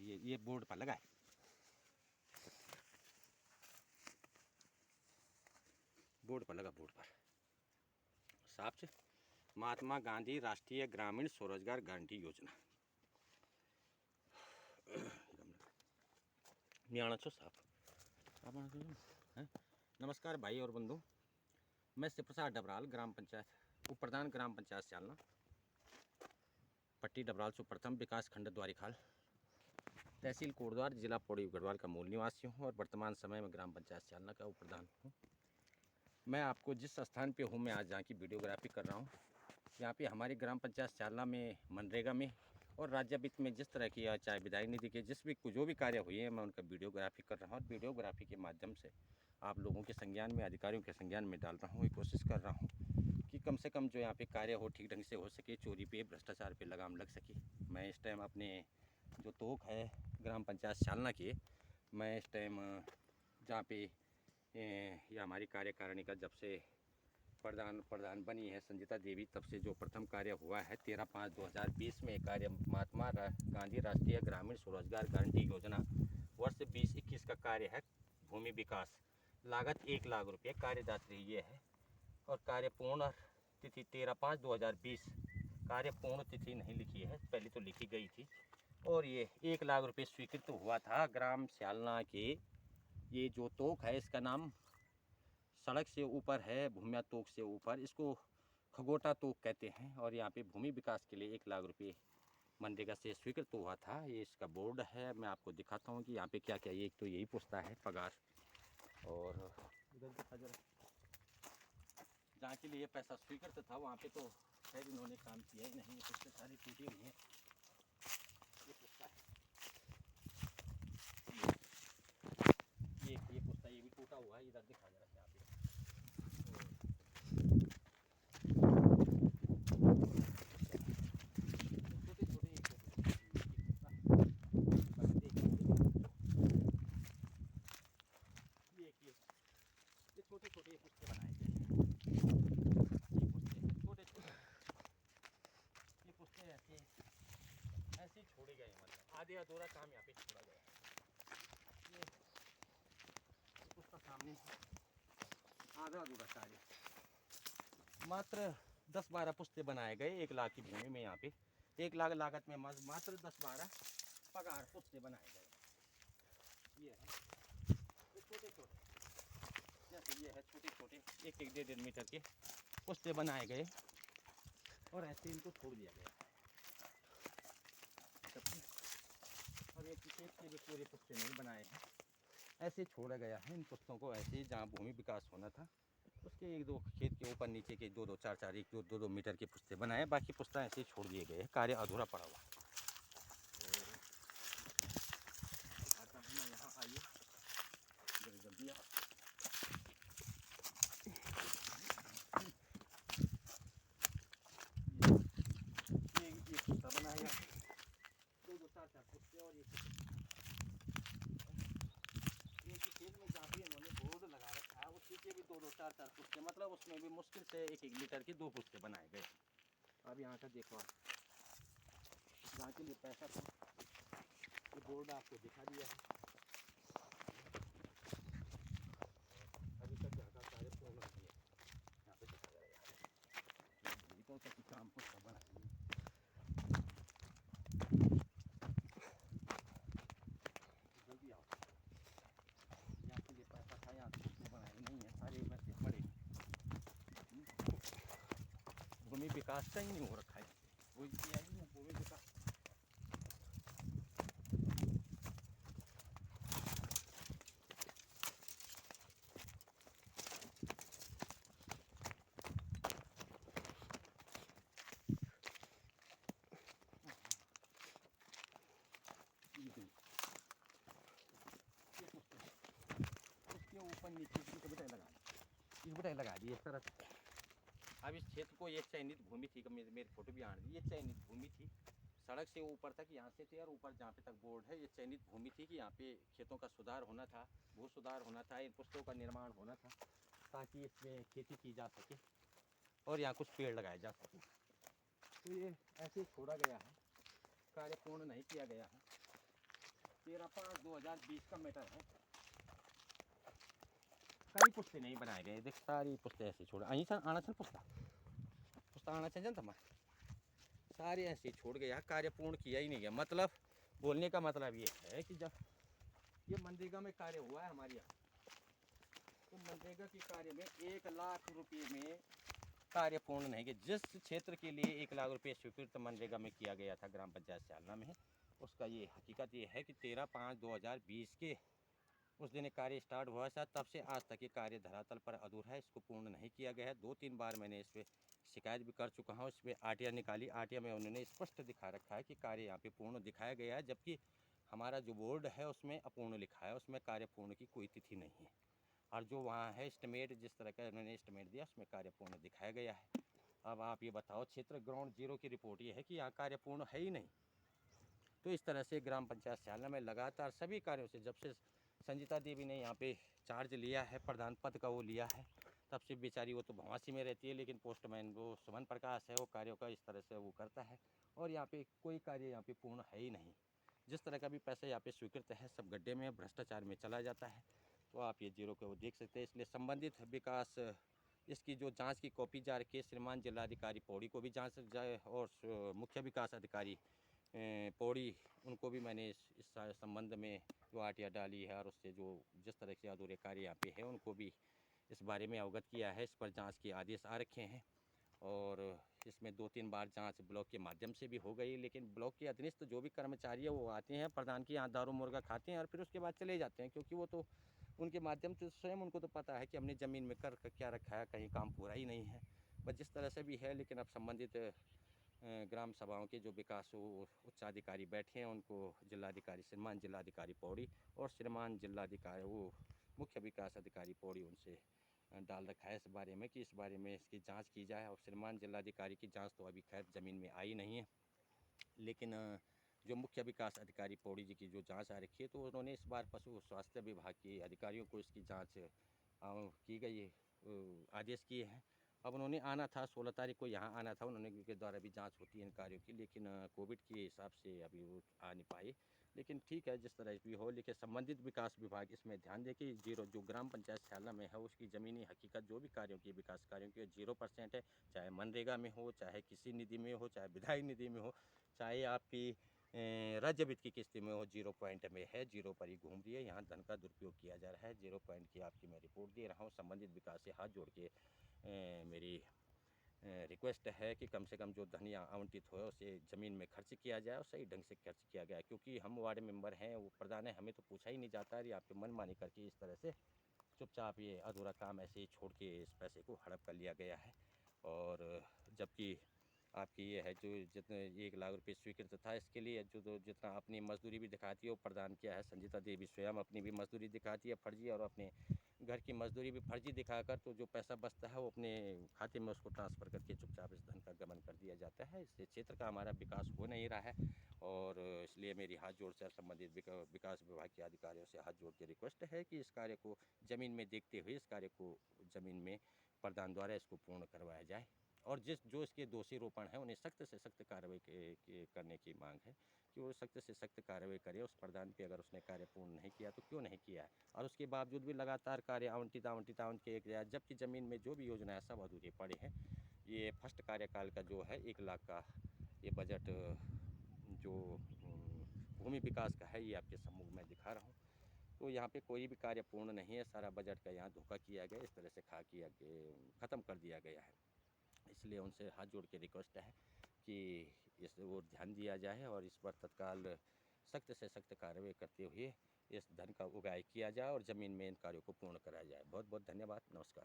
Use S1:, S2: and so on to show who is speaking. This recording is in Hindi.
S1: ये बोर्ड पर लगा है, बोर्ड पर लगा, बोर्ड पर साफ से महात्मा गांधी राष्ट्रीय ग्रामीण स्वरोजगार गारंटी योजना नियाणा छो साफ। नमस्कार भाई और बंधु, मैं शिव प्रसाद डबराल, ग्राम पंचायत उप प्रधान, ग्राम पंचायत चालना, पट्टी डबराल सुप्रथम विकास खंड द्वारीखाल, तहसील कोटद्वार, जिला पौड़ी गढ़वाल का मूल निवासी हूँ और वर्तमान समय में ग्राम पंचायत चालना का उप प्रधान हूँ। मैं आपको जिस स्थान पे हूँ, मैं आज जहाँ की वीडियोग्राफी कर रहा हूँ, यहाँ पे हमारी ग्राम पंचायत चालना में मनरेगा में और राज्य वित्त में जिस तरह की, चाहे विधायक निधि के जो भी कार्य हुए हैं, मैं उनका वीडियोग्राफी कर रहा हूँ और वीडियोग्राफी के माध्यम से आप लोगों के संज्ञान में, अधिकारियों के संज्ञान में डाल रहा हूँ। ये कोशिश कर रहा हूँ कि कम से कम जो यहाँ पे कार्य हो ठीक ढंग से हो सके, चोरी पे, भ्रष्टाचार पे लगाम लग सके। मैं इस टाइम अपने जो तोक है ग्राम पंचायत चालना के, मैं इस टाइम जहाँ पे ये हमारी कार्यकारिणी का जब से प्रधान बनी है संजीता देवी, तब से जो प्रथम कार्य हुआ है 13/5/2020 में कार्य महात्मा गांधी राष्ट्रीय ग्रामीण स्वरोजगार गारंटी योजना वर्ष 2021 का कार्य है। भूमि विकास, लागत 1 लाख रुपये, कार्यदात्री ये है और कार्य पूर्ण तिथि 13/5/2020। कार्य पूर्ण तिथि नहीं लिखी है, पहले तो लिखी गई थी और ये 1 लाख रुपये स्वीकृत हुआ था। ग्राम चालना के ये जो तोक है, इसका नाम सड़क से ऊपर है, भूमिया तोक से ऊपर, इसको खगोटा तोक कहते हैं और यहाँ पे भूमि विकास के लिए 1 लाख रुपये मनरेगा से स्वीकृत हुआ था। ये इसका बोर्ड है, मैं आपको दिखाता हूँ कि यहाँ पे क्या क्या, एक तो यही पूछता है पगार, और इधर दिखा जरा, जहाँ के लिए पैसा स्वीकृत था वहाँ पे तो खैर इन्होंने काम किया ही नहीं, ये पुस्तें सारी टूटी हुई हैं। ये पुस्ता है, ये पुस्ता, ये भी टूटा हुआ है, इधर दिखा जरा यहाँ पे। छोटे छोटे ये पुस्ते बनाए गए हैं, ये पुस्ते हैं छोटे छोटे, ये पुस्ते ऐसे ही छोड़े गए, मतलब आधे अधूरा काम यहाँ पे छोड़ा गया है। ये पुस्ता सामने आधा अधूरा कार्य, मात्र 10-12 पुस्ते बनाए गए 1 लाख की भूमि में। यहाँ पे 1 लाख लागत में मात्र 10-12 पगार पुस्ते बनाए गए। ये है छोटे छोटे, जैसे ये है छोटे छोटे 1-1, 1.5 मीटर के पुस्ते बनाए गए और ऐसे इनको छोड़ दिया गया। और एक खेत के भी पूरे पुस्ते नहीं बनाए हैं, ऐसे छोड़ा गया है इन पुस्तों को, ऐसे ही जहाँ भूमि विकास होना था उसके 1-2 खेत के ऊपर नीचे के 2-2, 4-4, 1-2 मीटर के पुस्ते बनाए, बाकी पुस्ता ऐसे ही छोड़ दिए गए हैं, कार्य अधूरा पड़ा हुआ। आता हूँ मैं यहाँ, आइए जल्दी ये पुस्ता बनाया 2-2, 4-4 पुस्ते, और एक ही खेत में जहाँ भी इन्होंने बोर्ड लगा रखा है उसके भी 2-2, 4-4 पुस्ते, मतलब उसमें भी मुश्किल से 1-1 मीटर के 2 पुस्ते बनाए गए। अब यहाँ का देखो, जहाँ के लिए पैसा था ये बोर्ड आपको दिखा दिया है। अभी तक यहाँ का कार्य पूर्ण नहीं है, यहाँ पे दिखा जाएगा गीतों का काम पुस्ता बना जल्दी आओ। यहाँ के लिए पैसा था, यहाँ पुस्ते बनाए नहीं है, सारे वैसे पड़े। भूमि विकास का ही नहीं हो रखा है, कोई किया ही नहीं भूमि विकास। उसके ऊपर नीचे की बटाई लगा दी इस तरह से। अब इस क्षेत्र को, ये चयनित भूमि थी, मेरी फोटो भी आने दी, ये चयनित भूमि थी, सड़क से ऊपर तक यहाँ से थे और ऊपर जहाँ पे तक बोर्ड है, ये चयनित भूमि थी कि यहाँ पे खेतों का सुधार होना था, भू सुधार होना था, इन पुस्तकों का निर्माण होना था ताकि इसमें खेती की जा सके और यहाँ कुछ पेड़ लगाए जा सके। तो ये ऐसे छोड़ा गया है, कार्य पूर्ण नहीं किया गया है। 13/5/2020 का मैटर है। कई पुस्ते नहीं बनाए गए, देख सारी पुस्ते ऐसे छोड़ अहीं आना चल पुस्ता आना चाहिए था सारे ऐसे छोड़ गया, कार्य पूर्ण किया ही नहीं गया। मतलब बोलने का मतलब ये है कि जब ये मनरेगा में कार्य हुआ है हमारे यहाँ, तो मनरेगा के कार्य में 1 लाख रुपये में कार्य पूर्ण नहीं किया। जिस क्षेत्र के लिए 1 लाख रुपये स्वीकृत मनरेगा में किया गया था ग्राम पंचायत चालना में, उसका ये हकीकत ये है कि 13/5/2020 के उस दिन कार्य स्टार्ट हुआ था, तब से आज तक ये कार्य धरातल पर अधूरा है, इसको पूर्ण नहीं किया गया है। 2-3 बार मैंने इस पर शिकायत भी कर चुका हूँ। इस पर आरटीआई निकाली, आरटीआई में उन्होंने स्पष्ट दिखा रखा है कि कार्य यहाँ पे पूर्ण दिखाया गया है, जबकि हमारा जो बोर्ड है उसमें अपूर्ण लिखा है, उसमें कार्य पूर्ण की कोई तिथि नहीं है। और जो वहाँ है एस्टिमेट, जिस तरह का उन्होंने एस्टिमेट दिया उसमें कार्य पूर्ण दिखाया गया है। अब आप ये बताओ, क्षेत्र ग्राउंड जीरो की रिपोर्ट ये है कि यहाँ कार्य पूर्ण है ही नहीं। तो इस तरह से ग्राम पंचायत चालना में लगातार सभी कार्यों से, जब से संजीता देवी ने यहाँ पे चार्ज लिया है, प्रधान पद का वो लिया है, तब से बेचारी वो तो भवासी में रहती है, लेकिन पोस्टमैन वो सुमन प्रकाश है, वो कार्यों का इस तरह से वो करता है। और यहाँ पे कोई कार्य यहाँ पे पूर्ण है ही नहीं। जिस तरह का भी पैसा यहाँ पे स्वीकृत है सब गड्ढे में, भ्रष्टाचार में चला जाता है। तो आप ये जीरो को देख सकते हैं। इसलिए संबंधित विकास, इसकी जो जांच की कॉपी जा रखी है श्रीमान जिलाधिकारी पौड़ी को भी जांच जाए, और मुख्य विकास अधिकारी पौड़ी, उनको भी मैंने इस संबंध में जो आरटीआई डाली है और उससे जो जिस तरह से अधूरे कार्य यहाँ पे है उनको भी इस बारे में अवगत किया है। इस पर जांच के आदेश आ रखे हैं, और इसमें 2-3 बार जांच ब्लॉक के माध्यम से भी हो गई, लेकिन ब्लॉक के अधीनस्थ जो भी कर्मचारी है वो आते हैं, प्रधान की यहाँ दारू मुर्गा खाते हैं और फिर उसके बाद चले जाते हैं, क्योंकि वो तो उनके माध्यम से स्वयं उनको तो पता है कि हमने ज़मीन में कर क्या रखा है, कहीं काम पूरा ही नहीं है। बस जिस तरह से भी है, लेकिन अब संबंधित ग्राम सभाओं के जो विकास उच्चाधिकारी बैठे हैं, उनको जिलाधिकारी श्रीमान जिलाधिकारी पौड़ी और श्रीमान जिलाधिकारी वो मुख्य विकास अधिकारी पौड़ी, उनसे डाल रखा है इस बारे में कि इस बारे में इसकी जांच की जाए। और श्रीमान जिलाधिकारी की जांच तो अभी खैर ज़मीन में आई नहीं है, लेकिन जो मुख्य विकास अधिकारी पौड़ी जी की जो जांच आ रखी है, तो उन्होंने इस बार पशु स्वास्थ्य विभाग के अधिकारियों को इसकी जांच की गई है, आदेश किए हैं। अब उन्होंने आना था 16 तारीख को, यहाँ आना था उन्होंने, उनके द्वारा भी जांच होती है इन कार्यों की, लेकिन कोविड के हिसाब से अभी वो आ नहीं पाए। लेकिन ठीक है, जिस तरह भी हो, लेकिन संबंधित विकास विभाग इसमें ध्यान दे कि जो ग्राम पंचायत शाला में है उसकी ज़मीनी हकीकत जो भी कार्यों की, विकास कार्यों की 0% है, चाहे मनरेगा में हो, चाहे किसी निधि में हो, चाहे विधायक निधि में हो, चाहे आपकी राज्य वित्त की किस्ती में हो, 0 पॉइंट में है, 0 पर ही घूम रही है। यहाँ धन का दुरुपयोग किया जा रहा है। 0 पॉइंट की आपकी मैं रिपोर्ट दे रहा हूँ। संबंधित विकास से हाथ जोड़ के मेरी रिक्वेस्ट है कि कम से कम जो धन यहाँ आवंटित हो उसे ज़मीन में खर्च किया जाए और सही ढंग से खर्च किया गया, क्योंकि हम वार्ड मेंबर हैं, वो प्रधान है, हमें तो पूछा ही नहीं जाता है। यहाँ पे मनमानी करके इस तरह से चुपचाप ये अधूरा काम ऐसे ही छोड़ के इस पैसे को हड़प कर लिया गया है। और जबकि आपकी ये है जो जितने 1 लाख रुपये स्वीकृत था, इसके लिए जो जितना अपनी मजदूरी भी दिखाती है वो प्रदान किया है। संजीता देवी स्वयं अपनी भी मजदूरी दिखाती है फर्जी, और अपने घर की मजदूरी भी फर्जी दिखाकर तो जो पैसा बचता है वो अपने खाते में उसको ट्रांसफ़र करके चुपचाप इस धन का गबन कर दिया जाता है। इससे क्षेत्र का हमारा विकास हो नहीं रहा है, और इसलिए मेरी हाथ जोड़ से संबंधित विकास विभाग के अधिकारियों से हाथ जोड़ के रिक्वेस्ट है कि इस कार्य को ज़मीन में देखते हुए इस कार्य को ज़मीन में प्रधान द्वारा इसको पूर्ण करवाया जाए, और जो इसके दोषी रोपण हैं उन्हें सख्त से सख्त कार्रवाई करने की मांग है कि वो सख्त से सख्त कार्रवाई करे उस प्रधान पे, अगर उसने कार्य पूर्ण नहीं किया तो क्यों नहीं किया है, और उसके बावजूद भी लगातार कार्य आवंटित किया, जबकि ज़मीन में जो भी योजना है सब अधूरे पड़े हैं। ये फर्स्ट कार्यकाल का जो है 1 लाख का ये बजट जो भूमि विकास का है, ये आपके सम्मुख में दिखा रहा हूँ। तो यहाँ पे कोई भी कार्य पूर्ण नहीं है, सारा बजट का यहाँ धोखा किया गया, इस तरह से ख़त्म कर दिया गया है। इसलिए उनसे हाथ जोड़ के रिक्वेस्ट है कि इस ओर ध्यान दिया जाए और इस पर तत्काल सख्त से सख्त कार्रवाई करते हुए इस धन का उगाही किया जाए और ज़मीन में इन कार्यों को पूर्ण कराया जाए। बहुत बहुत धन्यवाद, नमस्कार।